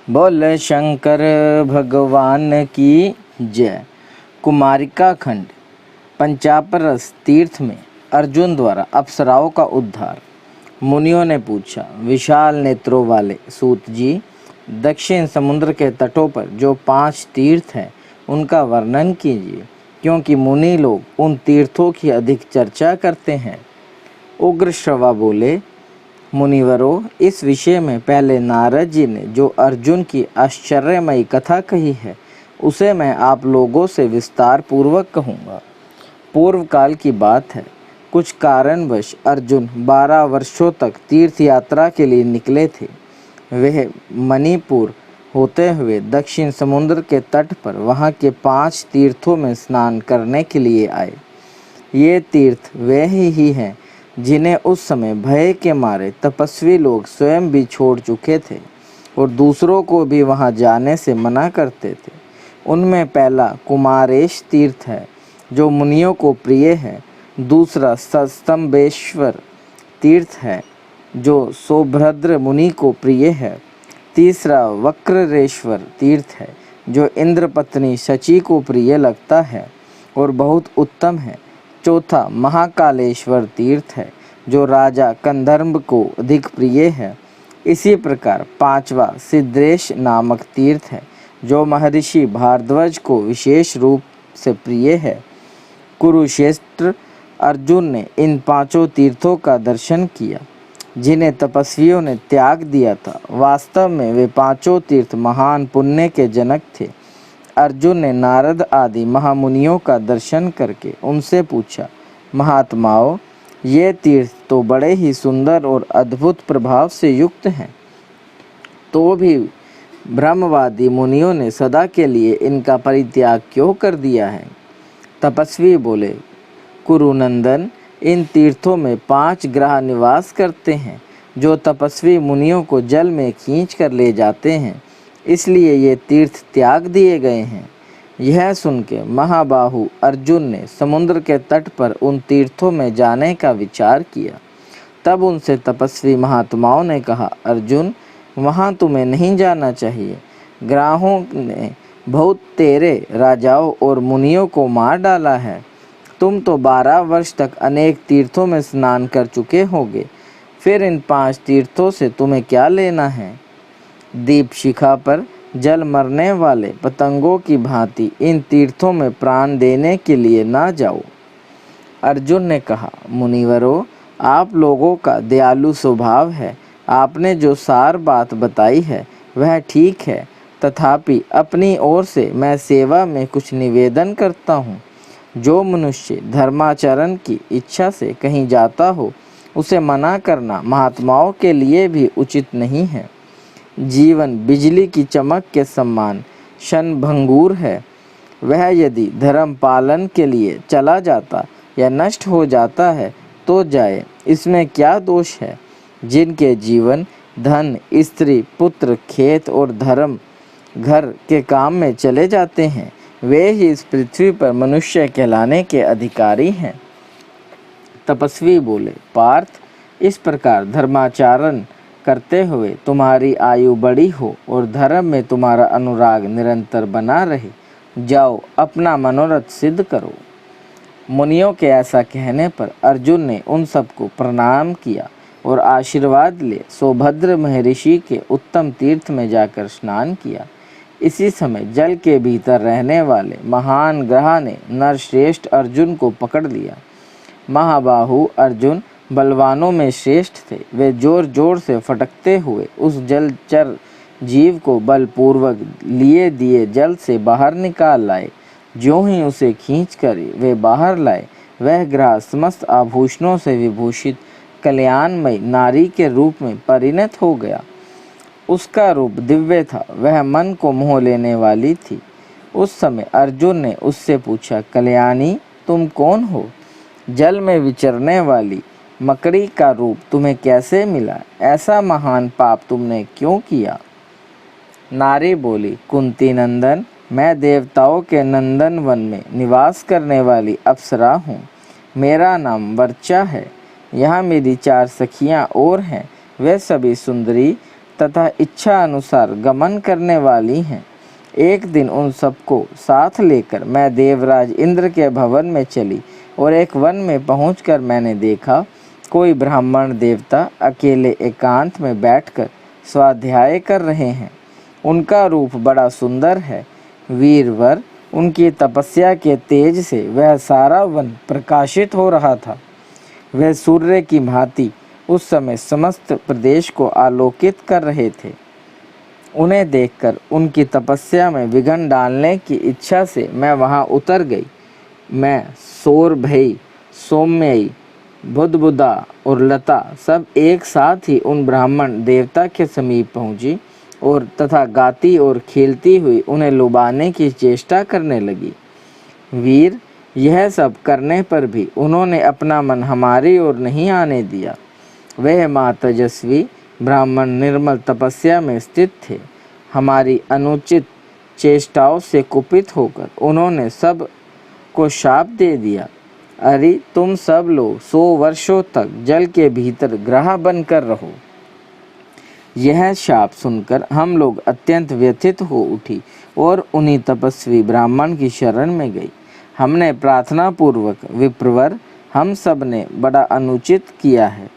बोल शंकर भगवान की जय। कुमारिका खंड। पंचापरस तीर्थ में अर्जुन द्वारा अप्सराओं का उद्धार। मुनियों ने पूछा, विशाल नेत्रों वाले सूत जी, दक्षिण समुद्र के तटों पर जो 5 तीर्थ हैं उनका वर्णन कीजिए, क्योंकि मुनि लोग उन तीर्थों की अधिक चर्चा करते हैं। उग्र श्रवा बोले, मुनिवरों, इस विषय में पहले नारद जी ने जो अर्जुन की आश्चर्यमयी कथा कही है उसे मैं आप लोगों से विस्तार पूर्वक कहूँगा। पूर्व काल की बात है। कुछ कारणवश अर्जुन 12 वर्षों तक तीर्थ यात्रा के लिए निकले थे। वह मणिपुर होते हुए दक्षिण समुद्र के तट पर वहाँ के 5 तीर्थों में स्नान करने के लिए आए। ये तीर्थ वे ही हैं जिन्हें उस समय भय के मारे तपस्वी लोग स्वयं भी छोड़ चुके थे और दूसरों को भी वहां जाने से मना करते थे। उनमें पहला कुमारेश तीर्थ है जो मुनियों को प्रिय है। दूसरा स्तंभेश्वर तीर्थ है जो सौभद्र मुनि को प्रिय है। तीसरा वक्ररेश्वर तीर्थ है जो इंद्रपत्नी शची को प्रिय लगता है और बहुत उत्तम है। चौथा महाकालेश्वर तीर्थ है जो राजा कंधर्व को अधिक प्रिय है। इसी प्रकार 5वां सिद्धेश नामक तीर्थ है जो महर्षि भारद्वाज को विशेष रूप से प्रिय है। कुरुक्षेत्र। अर्जुन ने इन 5 तीर्थों का दर्शन किया जिन्हें तपस्वियों ने त्याग दिया था। वास्तव में वे 5 तीर्थ महान पुण्य के जनक थे। अर्जुन ने नारद आदि महामुनियों का दर्शन करके उनसे पूछा, महात्माओं, ये तीर्थ तो बड़े ही सुंदर और अद्भुत प्रभाव से युक्त हैं, तो भी ब्रह्मवादी मुनियों ने सदा के लिए इनका परित्याग क्यों कर दिया है? तपस्वी बोले, कुरुनंदन, इन तीर्थों में 5 ग्रह निवास करते हैं जो तपस्वी मुनियों को जल में खींच कर ले जाते हैं, इसलिए ये तीर्थ त्याग दिए गए हैं। यह सुन के महाबाहु अर्जुन ने समुद्र के तट पर उन तीर्थों में जाने का विचार किया। तब उनसे तपस्वी महात्माओं ने कहा, अर्जुन, वहाँ तुम्हें नहीं जाना चाहिए। ग्रहों ने बहुत तेरे राजाओं और मुनियों को मार डाला है। तुम तो 12 वर्ष तक अनेक तीर्थों में स्नान कर चुके होगे, फिर इन 5 तीर्थों से तुम्हें क्या लेना है? दीप शिखा पर जल मरने वाले पतंगों की भांति इन तीर्थों में प्राण देने के लिए ना जाओ। अर्जुन ने कहा, मुनिवरों, आप लोगों का दयालु स्वभाव है। आपने जो सार बात बताई है वह ठीक है, तथापि अपनी ओर से मैं सेवा में कुछ निवेदन करता हूँ। जो मनुष्य धर्माचरण की इच्छा से कहीं जाता हो उसे मना करना महात्माओं के लिए भी उचित नहीं है। जीवन बिजली की चमक के समान क्षणभंगुर है। वह यदि धर्म पालन के लिए चला जाता या नष्ट हो जाता है तो जाए, इसमें क्या दोष है? जिनके जीवन धन, स्त्री, पुत्र, खेत और धर्म घर के काम में चले जाते हैं वे ही इस पृथ्वी पर मनुष्य कहलाने के अधिकारी हैं। तपस्वी बोले, पार्थ, इस प्रकार धर्माचरण करते हुए तुम्हारी आयु बड़ी हो और धर्म में तुम्हारा अनुराग निरंतर बना रहे। जाओ, अपना मनोरथ सिद्ध करो। मुनियों के ऐसा कहने पर अर्जुन ने उन सबको प्रणाम किया और आशीर्वाद ले सौभद्र महर्षि के उत्तम तीर्थ में जाकर स्नान किया। इसी समय जल के भीतर रहने वाले महान ग्रह ने नरश्रेष्ठ अर्जुन को पकड़ लिया। महाबाहु अर्जुन बलवानों में श्रेष्ठ थे। वे जोर जोर से फटकते हुए उस जलचर जीव को बलपूर्वक लिए दिए जल से बाहर निकाल लाए। ज्यों ही उसे खींचकर वे बाहर लाए, वह ग्रह समस्त आभूषणों से विभूषित कल्याणमयी नारी के रूप में परिणत हो गया। उसका रूप दिव्य था, वह मन को मोह लेने वाली थी। उस समय अर्जुन ने उससे पूछा, कल्याणी, तुम कौन हो? जल में विचरने वाली मकड़ी का रूप तुम्हें कैसे मिला? ऐसा महान पाप तुमने क्यों किया? नारी बोली, कुंती नंदन, मैं देवताओं के नंदन वन में निवास करने वाली अप्सरा हूँ। मेरा नाम वर्चा है। यहाँ मेरी 4 सखियाँ और हैं। वे सभी सुंदरी तथा इच्छा अनुसार गमन करने वाली हैं। एक दिन उन सबको साथ लेकर मैं देवराज इंद्र के भवन में चली और एक वन में पहुंचकर मैंने देखा कोई ब्राह्मण देवता अकेले एकांत में बैठकर स्वाध्याय कर रहे हैं। उनका रूप बड़ा सुंदर है। वीरवर उनकी तपस्या के तेज से वह सारा वन प्रकाशित हो रहा था। वह सूर्य की भांति उस समय समस्त प्रदेश को आलोकित कर रहे थे। उन्हें देखकर उनकी तपस्या में विघ्न डालने की इच्छा से मैं वहां उतर गई। मैं सौरभई, सौम्यई, बुदबुदा और लता सब एक साथ ही उन ब्राह्मण देवता के समीप पहुंची और तथा गाती और खेलती हुई उन्हें लुभाने की चेष्टा करने लगी। वीर, यह सब करने पर भी उन्होंने अपना मन हमारी ओर नहीं आने दिया। वह माँ तेजस्वी ब्राह्मण निर्मल तपस्या में स्थित थे। हमारी अनुचित चेष्टाओं से कुपित होकर उन्होंने सब को शाप दे दिया। अरे तुम सब लोग 100 वर्षों तक जल के भीतर ग्रह बनकर रहो। यह शाप सुनकर हम लोग अत्यंत व्यथित हो उठी और उन्हीं तपस्वी ब्राह्मण की शरण में गई। हमने प्रार्थना पूर्वक, विप्रवर, हम सब ने बड़ा अनुचित किया है,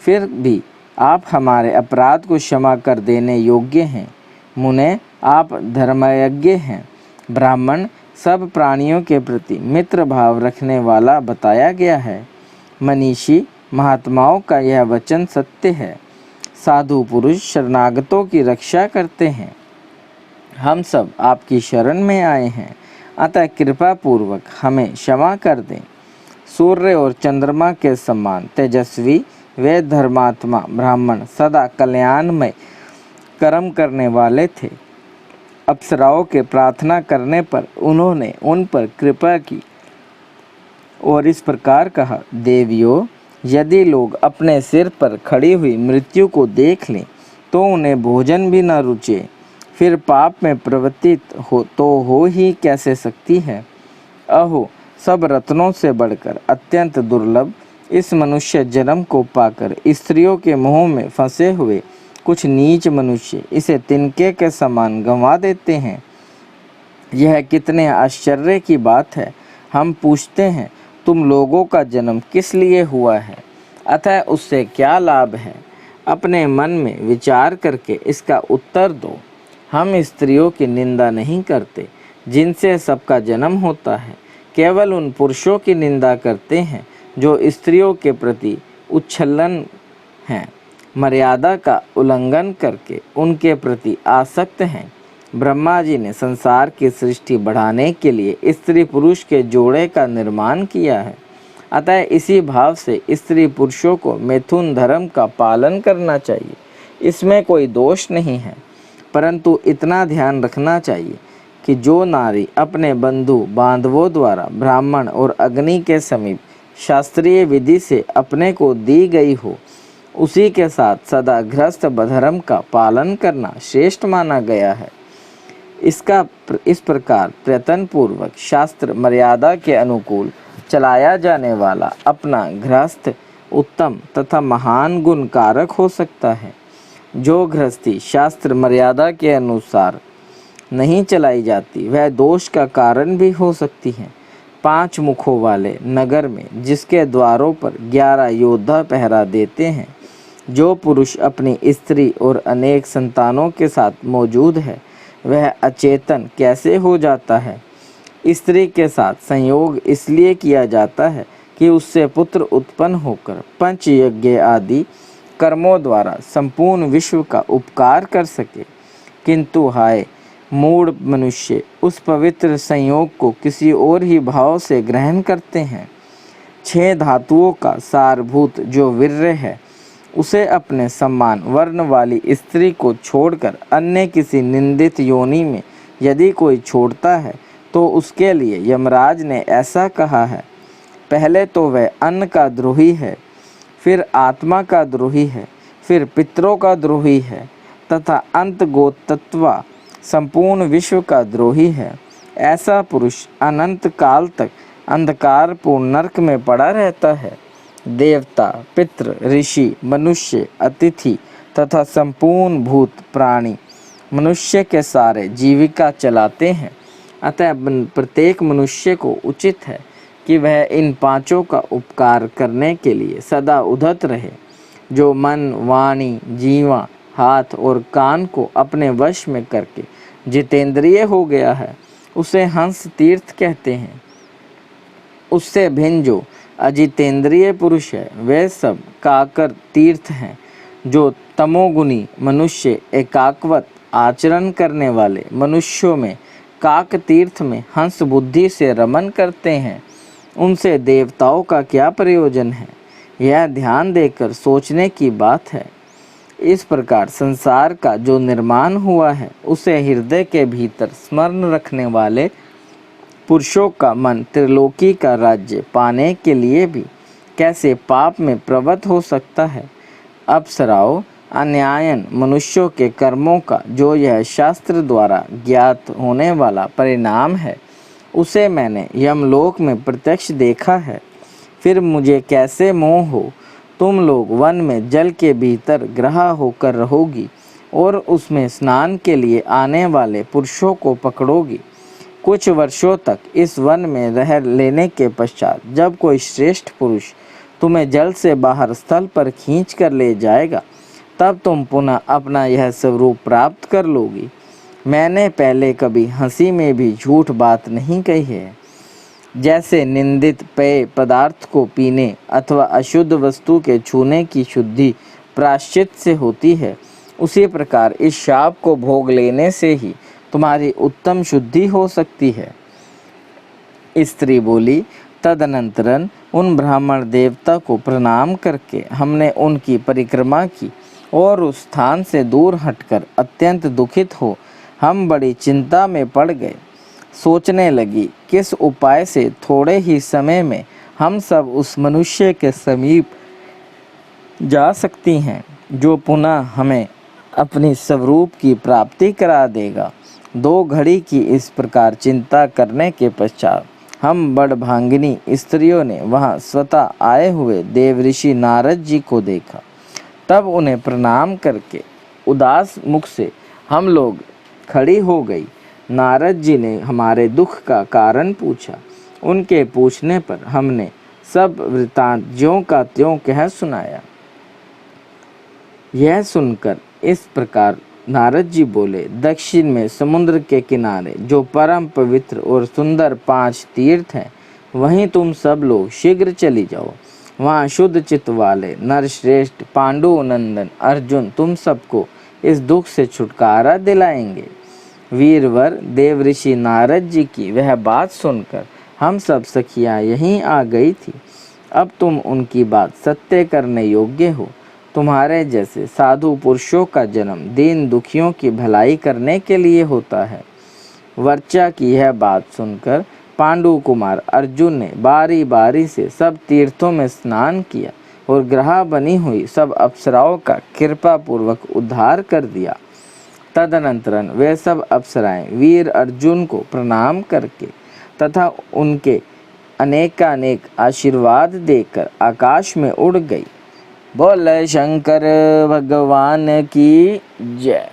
फिर भी आप हमारे अपराध को क्षमा कर देने योग्य हैं। मुने, आप धर्मयज्ञ हैं। ब्राह्मण सब प्राणियों के प्रति मित्र भाव रखने वाला बताया गया है। मनीषी महात्माओं का यह वचन सत्य है। साधु पुरुष शरणागतों की रक्षा करते हैं। हम सब आपकी शरण में आए हैं, अतः कृपा पूर्वक हमें क्षमा कर दें। सूर्य और चंद्रमा के समान तेजस्वी वे धर्मात्मा ब्राह्मण सदा कल्याणमय कर्म करने वाले थे। अप्सराओं के प्रार्थना करने पर उन्होंने उन पर कृपा की और इस प्रकार कहा, देवियों, यदि लोग अपने सिर पर खड़ी हुई मृत्यु को देख लें तो उन्हें भोजन भी न रुचे, फिर पाप में प्रवृत्त हो ही कैसे सकती है। अहो, सब रत्नों से बढ़कर अत्यंत दुर्लभ इस मनुष्य जन्म को पाकर स्त्रियों के मोह में फंसे हुए कुछ नीच मनुष्य इसे तिनके के समान गंवा देते हैं। यह कितने आश्चर्य की बात है। हम पूछते हैं, तुम लोगों का जन्म किस लिए हुआ है, अतः उससे क्या लाभ है? अपने मन में विचार करके इसका उत्तर दो। हम स्त्रियों की निंदा नहीं करते जिनसे सबका जन्म होता है, केवल उन पुरुषों की निंदा करते हैं जो स्त्रियों के प्रति उच्छलन हैं, मर्यादा का उल्लंघन करके उनके प्रति आसक्त हैं। ब्रह्मा जी ने संसार की सृष्टि बढ़ाने के लिए स्त्री पुरुष के जोड़े का निर्माण किया है, अतः इसी भाव से स्त्री पुरुषों को मैथुन धर्म का पालन करना चाहिए। इसमें कोई दोष नहीं है, परंतु इतना ध्यान रखना चाहिए कि जो नारी अपने बंधु बांधवों द्वारा ब्राह्मण और अग्नि के समीप शास्त्रीय विधि से अपने को दी गई हो, उसी के साथ सदा गृहस्थ धर्म का पालन करना श्रेष्ठ माना गया है। इस प्रकार प्रयत्न पूर्वक शास्त्र मर्यादा के अनुकूल चलाया जाने वाला अपना गृहस्थ उत्तम तथा महान गुण कारक हो सकता है। जो गृहस्थी शास्त्र मर्यादा के अनुसार नहीं चलाई जाती वह दोष का कारण भी हो सकती है। 5 मुखों वाले नगर में जिसके द्वारों पर 11 योद्धा पहरा देते हैं, जो पुरुष अपनी स्त्री और अनेक संतानों के साथ मौजूद है वह अचेतन कैसे हो जाता है? स्त्री के साथ संयोग इसलिए किया जाता है कि उससे पुत्र उत्पन्न होकर पंच यज्ञ आदि कर्मों द्वारा संपूर्ण विश्व का उपकार कर सके। किंतु हाय मूढ़ मनुष्य, उस पवित्र संयोग को किसी और ही भाव से ग्रहण करते हैं। 6 धातुओं का सारभूत जो वीर्य है, उसे अपने समान वर्ण वाली स्त्री को छोड़कर अन्य किसी निंदित योनि में यदि कोई छोड़ता है तो उसके लिए यमराज ने ऐसा कहा है, पहले तो वह अन्न का द्रोही है, फिर आत्मा का द्रोही है, फिर पितरों का द्रोही है तथा अंत गोतत्वा संपूर्ण विश्व का द्रोही है। ऐसा पुरुष अनंत काल तक अंधकारपूर्ण नरक में पड़ा रहता है। देवता, पितृ, ऋषि, मनुष्य, अतिथि तथा संपूर्ण भूत प्राणी मनुष्य के सारे जीविका चलाते हैं। अतः प्रत्येक मनुष्य को उचित है कि वह इन पांचों का उपकार करने के लिए सदा उद्यत रहे। जो मन, वाणी, जीवा, हाथ और कान को अपने वश में करके जितेंद्रिय हो गया है, उसे हंस तीर्थ कहते हैं। उससे भिन्न जो अजितेंद्रिय पुरुष है, वे सब काकर तीर्थ हैं। जो तमोगुणी मनुष्य एकाकवत आचरण करने वाले मनुष्यों में काक तीर्थ में हंस बुद्धि से रमन करते हैं, उनसे देवताओं का क्या प्रयोजन है, यह ध्यान देकर सोचने की बात है। इस प्रकार संसार का जो निर्माण हुआ है, उसे हृदय के भीतर स्मरण रखने वाले पुरुषों का मन त्रिलोकी का राज्य पाने के लिए भी कैसे पाप में प्रवृत्त हो सकता है। अप्सराओं, अन्यायन मनुष्यों के कर्मों का जो यह शास्त्र द्वारा ज्ञात होने वाला परिणाम है, उसे मैंने यमलोक में प्रत्यक्ष देखा है। फिर मुझे कैसे मोह हो, तुम लोग वन में जल के भीतर ग्रहा होकर रहोगी और उसमें स्नान के लिए आने वाले पुरुषों को पकड़ोगी। कुछ वर्षों तक इस वन में रह लेने के पश्चात जब कोई श्रेष्ठ पुरुष तुम्हें जल से बाहर स्थल पर खींच कर ले जाएगा, तब तुम पुनः अपना यह स्वरूप प्राप्त कर लोगी। मैंने पहले कभी हंसी में भी झूठ बात नहीं कही है। जैसे निंदित पेय पदार्थ को पीने अथवा अशुद्ध वस्तु के छूने की शुद्धि प्रायश्चित से होती है, उसी प्रकार इस शाप को भोग लेने से ही तुम्हारी उत्तम शुद्धि हो सकती है। स्त्री बोली, तदनंतरन उन ब्राह्मण देवता को प्रणाम करके हमने उनकी परिक्रमा की और उस स्थान से दूर हटकर अत्यंत दुखित हो हम बड़ी चिंता में पड़ गए। सोचने लगी किस उपाय से थोड़े ही समय में हम सब उस मनुष्य के समीप जा सकती हैं जो पुनः हमें अपनी स्वरूप की प्राप्ति करा देगा। 2 घड़ी की इस प्रकार चिंता करने के पश्चात हम बड़भागिनी स्त्रियों ने वहां स्वतः आए हुए देवऋषि नारद जी को देखा। तब उन्हें प्रणाम करके उदास मुख से हम लोग खड़ी हो गई। नारद जी ने हमारे दुख का कारण पूछा। उनके पूछने पर हमने सब वृतांत ज्यों का त्यों कह सुनाया। यह सुनकर इस प्रकार नारद जी बोले, दक्षिण में समुद्र के किनारे जो परम पवित्र और सुंदर 5 तीर्थ हैं, वहीं तुम सब लोग शीघ्र चली जाओ। वहाँ शुद्ध चित्त वाले नरश्रेष्ठ पांडु नंदन अर्जुन तुम सबको इस दुख से छुटकारा दिलाएंगे। वीरवर देवऋषि नारद जी की वह बात सुनकर हम सब सखियाँ यहीं आ गई थी। अब तुम उनकी बात सत्य करने योग्य हो। तुम्हारे जैसे साधु पुरुषों का जन्म दीन दुखियों की भलाई करने के लिए होता है। वर्चा की यह बात सुनकर पांडु कुमार अर्जुन ने बारी बारी से सब तीर्थों में स्नान किया और ग्रहा बनी हुई सब अप्सराओं का कृपा पूर्वक उद्धार कर दिया। तदनंतरन वे सब अप्सराएं वीर अर्जुन को प्रणाम करके तथा उनके अनेकानेक आशीर्वाद देकर आकाश में उड़ गई। बोल शंकर भगवान की जय।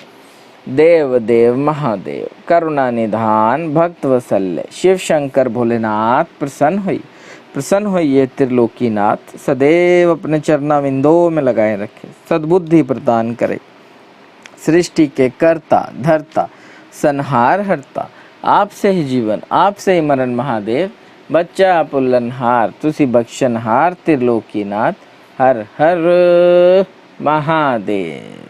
देव देव महादेव करुणा निधान भक्त वत्सल्य शिव शंकर भोलेनाथ प्रसन्न होइए त्रिलोकीनाथ, सदैव अपने चरणाविंदों में लगाए रखे, सद्बुद्धि प्रदान करे। सृष्टि के कर्ता धर्ता संहार हरता, आपसे ही जीवन आपसे ही मरण महादेव, बच्चा पुल्लनहार तुसी बख्शनहार त्रिलोकीनाथ, हर हर महादेव।